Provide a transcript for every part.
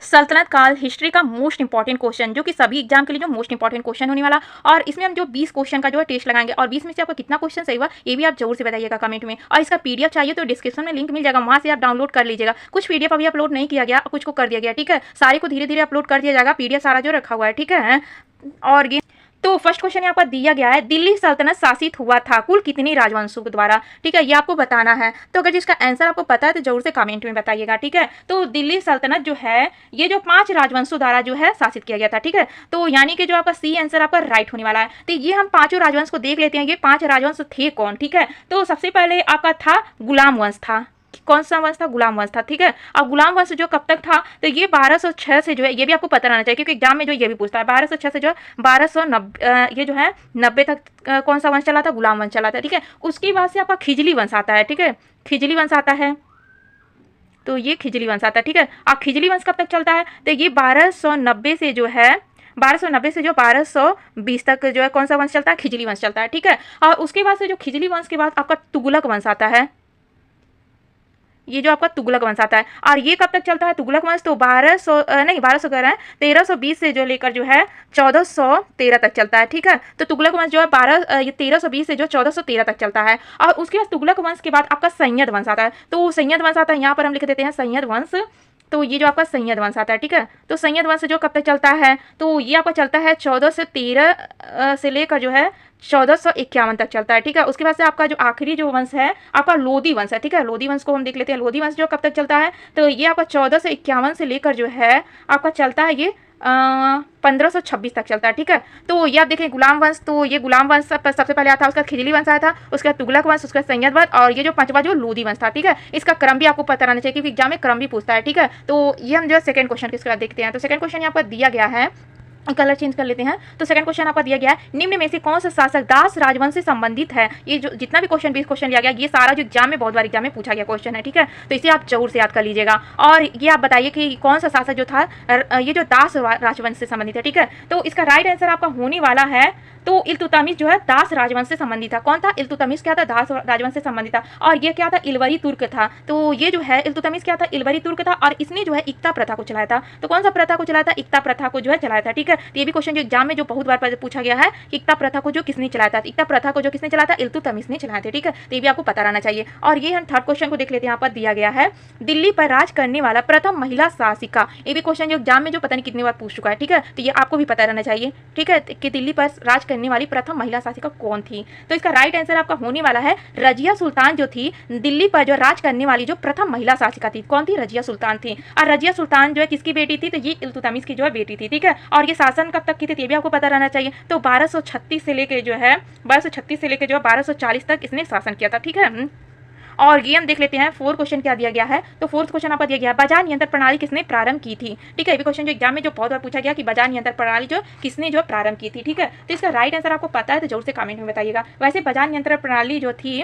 सल्तनत काल हिस्ट्री का मोस्ट इंपॉर्टेंट क्वेश्चन, जो कि सभी एग्जाम के लिए जो मोस्ट इंपॉर्टेंट क्वेश्चन होने वाला। और इसमें हम जो 20 क्वेश्चन का जो है टेस्ट लगाएंगे और 20 में से आपका कितना क्वेश्चन सही हुआ ये भी आप जरूर से बताइएगा कमेंट में। और इसका पीडीएफ चाहिए तो डिस्क्रिप्शन में लिंक मिल जाएगा, वहां से आप डाउनलोड कर लीजिएगा। कुछ पीडीएफ अभी अपलोड नहीं किया गया, कुछ को कर दिया गया, ठीक है। सारे को धीरे धीरे अपलोड कर दिया जाएगा, पीडीएफ सारा जो रखा हुआ है, ठीक है। और ये तो फर्स्ट क्वेश्चन यहाँ पर दिया गया है, दिल्ली सल्तनत शासित हुआ था कुल कितनी राजवंशों के द्वारा, ठीक है, ये आपको बताना है। तो अगर जिसका आंसर आपको पता है तो जरूर से कमेंट में बताइएगा, ठीक है। तो दिल्ली सल्तनत जो है ये जो 5 राजवंशों द्वारा जो है शासित किया गया था, ठीक है। तो यानी कि जो आपका सी आंसर आपका राइट होने वाला है। तो ये हम 5 राजवंश को देख लेते हैं, ये 5 राजवंश थे कौन, ठीक है। तो सबसे पहले आपका था गुलाम वंश था। कौन सा वंश था? गुलाम वंश था, ठीक है। और गुलाम वंश जो कब तक था? तो ये 1206 से जो है, ये भी आपको पता रहना चाहिए क्योंकि एग्जाम में जो ये भी पूछता है। 1206 से जो 1290 ये जो है 90 तक कौन सा वंश चला था? गुलाम वंश चला था, ठीक है। उसके बाद से आपका खिजली वंश आता है, ठीक है, खिजली वंश आता है। तो ये खिजली वंश आता है, ठीक है। और खिजली वंश कब तक चलता है? तो ये 1290 से जो है 1290 से जो 1220 तक जो है कौन सा वंश चलता है? खिजली वंश चलता है, ठीक है। और उसके बाद से जो खिजली वंश के बाद आपका तुगलक वंश आता है, ये जो आपका तुगलक वंश आता है। और ये कब तक चलता है तुगलक वंश? तो 1200 कह रहे हैं 1320 से जो लेकर जो है 1413 तक चलता है, ठीक है। तो तुगलक वंश जो है 1320 से जो 1413 तक चलता है। और उसके बाद तुगलक वंश के बाद आपका सैयद वंश आता है। तो सैयद वंश आता है, यहाँ पर हम लिख देते हैं सैयद वंश। तो ये जो आपका सैयद वंश आता है, ठीक है। तो सैयद वंश जो कब तक चलता है? तो ये आपका चलता है 1413 से लेकर जो है 1451 तक चलता है, ठीक है। उसके बाद से आपका जो आखिरी जो वंश है आपका लोधी वंश है, ठीक है। लोधी वंश को हम देख लेते हैं, लोधी वंश जो कब तक चलता है? तो ये आपका 1451 से लेकर जो है आपका चलता है ये 1526 तक चलता है, ठीक है। तो ये आप देखें गुलाम वंश, तो ये गुलाम वंश सबसे पहले आया था, उसका खिजली वंश आया था, उसका तुगलक वंश, उसका सैयद वंश, और ये जो 5वां जो लोधी वंश था, ठीक है। इसका क्रम भी आपको पता रहना चाहिए क्योंकि एग्जाम में क्रम भी पूछता है, ठीक है। तो ये हम जो है सेकंड क्वेश्चन किसके बाद देखते हैं। तो सेकंड क्वेश्चन यहाँ पर दिया गया है, कलर चेंज कर लेते हैं। तो सेकंड क्वेश्चन आपका दिया गया है, निम्न में से कौन सा शासक दास राजवंश से संबंधित है? ये जो जितना भी क्वेश्चन 20 क्वेश्चन लिया गया, ये सारा जो एग्जाम में बहुत बार एग्जाम में पूछा गया क्वेश्चन है, ठीक है। तो इसे आप जरूर से याद कर लीजिएगा। और ये आप बताइए कि कौन सा शासक जो था ये जो दास राजवंश से संबंधित है, ठीक है। तो इसका राइट आंसर आपका होने वाला है, तो इल्तुतमिश जो है दास राजवंश से संबंधित था। कौन था? इल्तुतमिश क्या था? दास राजवंश से संबंधित था। और ये क्या था? इलवरी तुर्क था। तो ये जो है इल्तुतमिश क्या था? इलवरी तुर्क था। और इसने जो है इक्ता प्रथा को चलाया था। तो कौन सा प्रथा को चलाया था? इक्ता प्रथा को जो है चलाया था, ठीक है। तो ये भी क्वेश्चन जो एग्जाम में जो बहुत बार पूछा गया है कि इक्ता प्रथा को जो किसने चलाया था? इक्ता प्रथा को जो किसने चलाया था? इल्तुतमिश ने चलाया था, ठीक है। तो ये भी आपको पता रहना चाहिए। और ये हम थर्ड क्वेश्चन को देख लेते हैं, यहाँ पर दिया गया है, दिल्ली पर राज करने वाला प्रथम महिला शासिका। ये भी क्वेश्चन जो एग्जाम में जो पता नहीं कितनी बार पूछ चुका है, ठीक है। तो ये आपको भी पता रहना चाहिए, ठीक है, कि दिल्ली पर राज करने वाली प्रथम महिला शासिका कौन थी। तो इसका राइट आंसर आपका होने वाला है रजिया सुल्तान, जो थी दिल्ली पर जो राज करने वाली जो प्रथम महिला शासिका थी। कौन थी? रजिया सुल्तान थी। और रजिया सुल्तान जो है किसकी बेटी थी? तो ये इल्तुतमिश की जो है बेटी थी, ठीक है। और ये शासन कब तक की थी ये भी आपको पता रहना चाहिए। तो 1236 से लेकर जो है 1236 से लेकर जो है 1240 तक इसने शासन किया था, ठीक है। और ये हम देख लेते हैं फोर्थ क्वेश्चन क्या दिया गया है। तो फोर्थ क्वेश्चन आपको दिया गया है, बाजार नियंत्रण प्रणाली किसने प्रारंभ की थी, ठीक है। ये क्वेश्चन जो एग्जाम में जो बहुत बार पूछा गया कि बाजार नियंत्रण प्रणाली जो किसने जो प्रारंभ की थी, ठीक है। तो इसका राइट आंसर आपको पता है तो जरूर से कमेंट में बताइएगा। वैसे बाजार नियंत्रण प्रणाली जो थी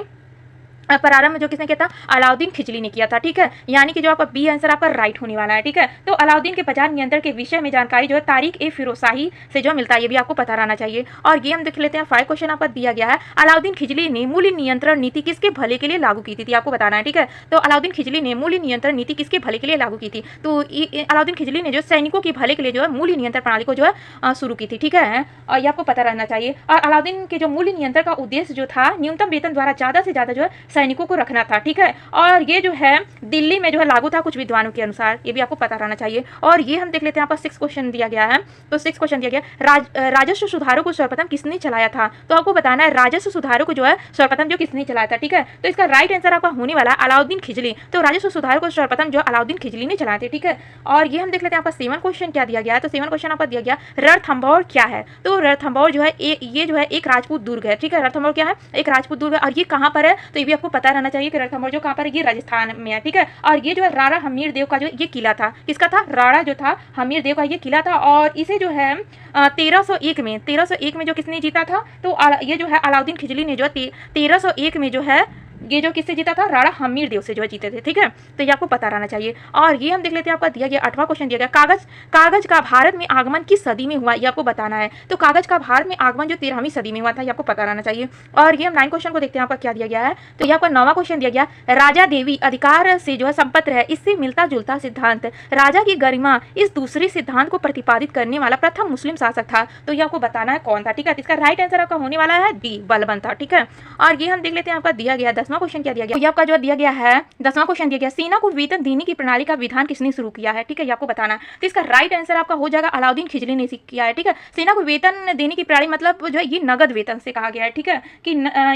प्रारंभ में जो किसने किया था? अलाउद्दीन खिजली ने किया था, ठीक है। यानी कि जो आपका बी आंसर आपका राइट होने वाला है, ठीक है। तो अलाउद्दीन के बाजार नियंत्रण के विषय में जानकारी जो है तारीख ए फिरोशाही से जो मिलता है, ये भी आपको पता रहना चाहिए। और ये हम देख लेते हैं 5 क्वेश्चन आपको दिया गया है, अलाउद्दीन खिजली ने मूल्य नियंत्रण नीति किसके भले के लिए लागू की थी, आपको बताना है, ठीक है। तो अलाउद्दीन खिजली ने मूल्य नियंत्रण नीति किसके भले के लिए लागू की थी? तो अलाउद्दीन खिजली ने जो सैनिकों के भले के लिए जो है मूल्य नियंत्रण प्रणाली को जो है शुरू की थी, ठीक है। और ये आपको पता रहना चाहिए। और अलाउद्दीन के जो मूल्य नियंत्रण का उद्देश्य जो था न्यूनतम वेतन द्वारा ज्यादा से ज्यादा जो है सैनिकों को रखना था, ठीक है। और ये जो है दिल्ली में जो है लागू था कुछ विद्वानों के अनुसार, ये भी आपको पता रहना चाहिए। और ये हम देख लेते हैं, यहाँ पर 6 क्वेश्चन दिया गया है। तो 6 क्वेश्चन दिया गया, राजस्व सुधारों को सर्वप्रथम किसने चलाया था? तो आपको बताना है राजस्व सुधारों को जो है सर्वप्रथम जो किसने चलाया था, ठीक है। तो इसका राइट आंसर आपका होने वाला है अलाउद्दीन खिजली। तो राजस्व सुधारों को सर्वप्रथम जो अलाउद्दीन खिजली ने चलाए थे, ठीक है। और ये हम देख लेते हैं, आपका 7 क्वेश्चन क्या दिया गया है। तो 7 क्वेश्चन आपका दिया गया, रणथंभौर क्या है? तो रणथंभौर जो है ये जो है एक राजपूत दुर्ग है, ठीक है। रणथंभौर क्या है? एक राजपूत दुर्ग है। और ये कहाँ पर है? तो ये भी आपको पता रहना चाहिए कि रणथंभौर जो कहाँ पर है, ये राजस्थान में है, ठीक है। और ये जो है राणा हमीर देव का जो ये किला था, किसका था? राणा जो था हमीर देव का ये किला था। और इसे जो है 1301 में जो किसने जीता था? तो ये जो है अलाउद्दीन खिजली ने जो 1301 में जो है ये जो किससे जीता था, राणा हमीर देव से जो है जीते थे। ठीक है, तो ये आपको पता रहना चाहिए। और ये हम देख लेते हैं, आपका दिया गया 8वां क्वेश्चन दिया गया, कागज का भारत में आगमन किस सदी में हुआ, ये आपको बताना है। तो कागज का भारत में आगमन जो 13वीं सदी में हुआ था, ये आपको पता रहना चाहिए। और ये हम 9 क्वेश्चन को देखते हैं, आपका क्या दिया गया है। तो ये आपका 9वां क्वेश्चन दिया गया, राजा देवी अधिकार से जो है संपन्न है, इससे मिलता जुलता सिद्धांत, राजा की गरिमा इस दूसरे सिद्धांत को प्रतिपादित करने वाला प्रथम मुस्लिम शासक था। तो ये आपको बताना है कौन था। ठीक है, इसका राइट आंसर आपका होने वाला है डी, बलबन था। ठीक है, और ये हम देख लेते हैं, आपका दिया गया 10वां क्वेश्चन क्या दिया गया। ये आपका जो दिया गया है 10वां क्वेश्चन दिया गया, सेना को वेतन देने की प्रणाली का विधान किसने शुरू किया है। ठीक है, ये आपको बताना है। तो इसका राइट आंसर आपका हो जाएगा अलाउद्दीन खिलजी ने किया है। ठीक है, सेना को वेतन देने की प्रणाली मतलब जो है ये नगद वेतन से कहा गया है। ठीक है, कि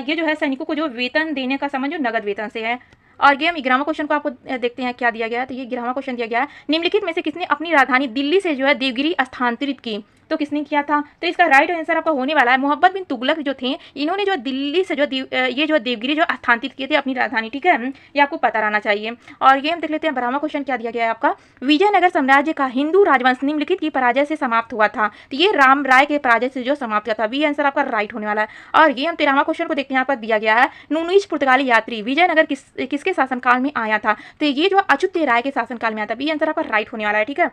ये जो है सैनिकों को जो वेतन देने का संबंध जो नगद वेतन से है। और ये हम 11वां क्वेश्चन को आपको देखते हैं क्या दिया गया है। तो ये 11वां क्वेश्चन दिया गया है, निम्नलिखित में से किसने अपनी राजधानी दिल्ली से जो है देवगिरी स्थानांतरित की। तो किसने किया था। तो इसका राइट आंसर आपका होने वाला है मोहम्मद बिन तुगलक जो थे, इन्होंने जो दिल्ली से जो ये जो देवगिरी जो स्थानांतरित किए थे अपनी राजधानी। ठीक है, ये आपको पता रहना चाहिए। और ये हम देख लेते हैं 12वां क्वेश्चन क्या दिया गया है आपका, विजयनगर साम्राज्य का हिंदू राजवंश निम्नलिखित की पराजय से समाप्त हुआ था। तो ये राम राय के पराजय से जो समाप्त हुआ था, बी आंसर आपका राइट होने वाला है। और ये हम 13वां क्वेश्चन को देखते हैं, यहाँ पर दिया गया है नुनीज पुर्तगाली यात्री विजयनगर किसके शासनकाल में आया था। तो ये जो अच्युत राय के शासनकाल में आया था, बी आंसर आपका राइट होने वाला है। ठीक है,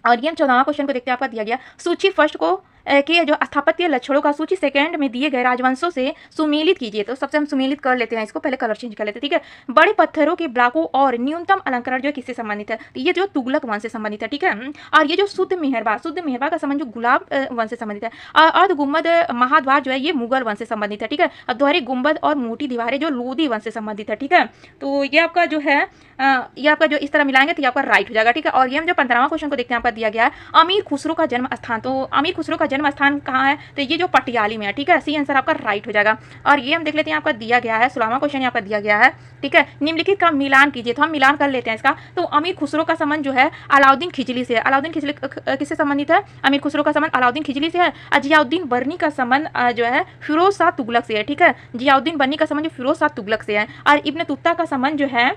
और ये हम 14वां क्वेश्चन को देखते हैं, आपका दिया गया सूची फर्स्ट को के जो स्थापत्य लक्षणों का सूची सेकंड में दिए गए राजवंशों से सुमेलित कीजिए। तो सबसे हम सुमेलित कर लेते हैं इसको, पहले कलर चेंज कर लेते हैं। ठीक है, बड़े पत्थरों के ब्लॉकों और न्यूनतम अलंकरण जो किससे संबंधित है, तो ये जो तुगलक वंश से संबंधित है। ठीक है, और ये जो शुद्ध मेहरबा का संबंध जो गुलाब वंश से संबंधित है। अर्ध गुम्बद महाद्वार जो है ये मुगल वंश से संबंधित है। ठीक है, और दोहरे गुम्बद और मोटी दीवारें जो लोधी वंश से संबंधित है। ठीक है, तो ये आपका जो है ये आपका जो इस तरह मिलाएंगे तो ये आपका राइट हो जाएगा। ठीक है, और ये हम जो 15वां क्वेश्चन को देखते हैं, आपका दिया गया है अमीर खुसरो का जन्म स्थान। तो अमीर खुसरो का जन्म स्थान कहाँ है, तो ये जो पटियाली में है। ठीक है, सी आंसर आपका राइट हो जाएगा। और ये हम देख लेते हैं, आपका दिया गया है 16वां क्वेश्चन यहाँ पर दिया गया है। ठीक है, निम्नलिखित का मिलान कीजिए। तो हम मिलान कर लेते हैं इसका। तो अमीर खुसरो का संबंध जो है अलाउद्दीन खिलजी से है। अलाउद्दीन खिलजी किससे संबंधित है, अमीर खुसरो का संबंध अलाउद्दीन खिलजी से है। जियाउद्दीन बर्नी का संबंध जो है फिरोज शाह तुगलक से है। ठीक है, जियाउद्दीन बर्नी का संबंध जो फिरोज शाह तुगलक से है। और इब्न तुत्ता का संबंध जो है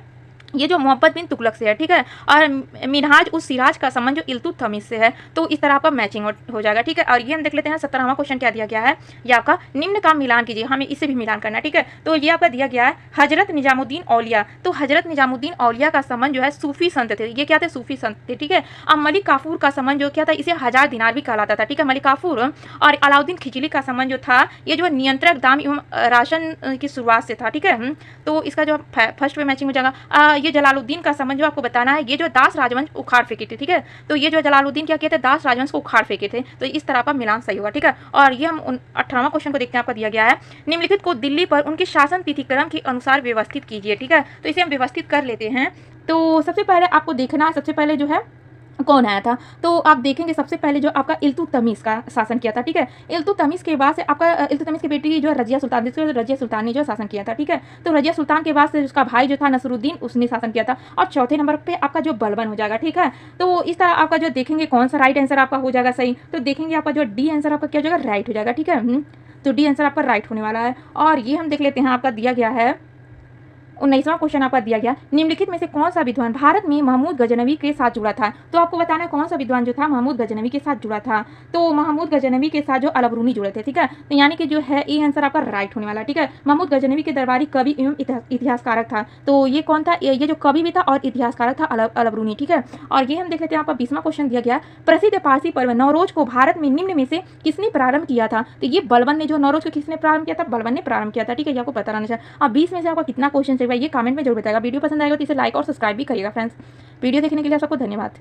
ये जो मोहम्मद बिन तुगलक से है। ठीक है, और मिनहाज उस सिराज का संबंध जो इल्तुतमिश से है। तो इस तरह आपका मैचिंग हो जाएगा। ठीक है, और ये हम देख लेते हैं 17वां क्वेश्चन क्या दिया गया है, ये आपका निम्न का मिलान कीजिए, हमें इसे भी मिलान करना है। ठीक है, तो ये आपका दिया गया है हजरत निजामुद्दीन औलिया। तो हजरत निजामुद्दीन औलिया का संबंध जो है सूफी संत थे। ये क्या थे, सूफी संत थे। ठीक है, अब मलिक काफूर का संबंध जो क्या था, इसे 1000 दिनार भी कहलाता था। ठीक है, मलिक काफूर। और अलाउद्दीन खिलजी का संबंध जो था ये जो नियंत्रक दाम एवं राशन की शुरुआत से था। ठीक है, तो इसका जो फर्स्ट पे मैचिंग हो जाएगा। ये जलालुद्दीन का संबंध जो आपको बताना है, ये जो दास राजवंश उखाड़ फेंके थे। ठीक है, तो ये जो जलालुद्दीन क्या किए थे, दास राजवंश को उखाड़ फेंके थे। तो इस तरह का मिलान सही होगा। ठीक है, और ये हम 18वां क्वेश्चन को देखते हैं, आपको दिया गया है निम्नलिखित को दिल्ली पर उनके शासन तिथि क्रम के अनुसार व्यवस्थित कीजिए। ठीक है, तो इसे हम व्यवस्थित कर लेते हैं। तो सबसे पहले आपको देखना है, सबसे पहले जो है कौन आया था। तो आप देखेंगे सबसे पहले जो आपका इल्तुतमिश का शासन किया था। ठीक है, इल्तुतमिश के बाद से आपका इल्तुतमिश की बेटी जो रजिया सुल्तान, रजिया सुल्तान ने जो शासन किया था। ठीक है, तो रजिया सुल्तान के बाद से उसका भाई जो था नसरुद्दीन, उसने शासन किया था। और चौथे नंबर पे आपका जो बलबन हो जाएगा। ठीक है, तो इस तरह आपका जो देखेंगे कौन सा राइट आंसर आपका हो जाएगा सही, तो देखेंगे आपका जो डी आंसर आपका क्या हो जाएगा, राइट हो जाएगा। ठीक है, तो डी आंसर आपका राइट होने वाला है। और ये हम देख लेते हैं, आपका दिया गया है 19वां क्वेश्चन आपका दिया गया निम्नलिखित में से कौन सा विद्वान भारत में महमूद गजनवी के साथ जुड़ा था। तो आपको बताना है कौन सा विद्वान जो था महमूद गजनवी के साथ जुड़ा था। तो महमूद गजनवी के साथ जो अलबरूनी जुड़े थे। ठीक है, तो यानी कि जो है ये आंसर आपका राइट होने वाला है। ठीक है, महमूद गजनवी के दरबारी कवि एवं इतिहासकारक था। तो ये कौन था, ये जो कवि भी था और इतिहासकारक था अलबरूनी। ठीक है, और ये हम देख लेते हैं, आपका 20वां क्वेश्चन दिया गया प्रसिद्ध पारसी पर्व नवरोज को भारत में निम्न में से किसने प्रारंभ किया था। तो ये बलबन ने जो नवरोज को किसने प्रारंभ किया था, बलबन ने प्रारंभ किया था। ठीक है, आपको पता रहना चाहिए। अब 20 में से आपका कितना क्वेश्चन चाहिए ये कमेंट में जरूर बताएगा। वीडियो पसंद आएगा तो इसे लाइक और सब्सक्राइब भी करिएगा फ्रेंड्स। वीडियो देखने के लिए आपको धन्यवाद।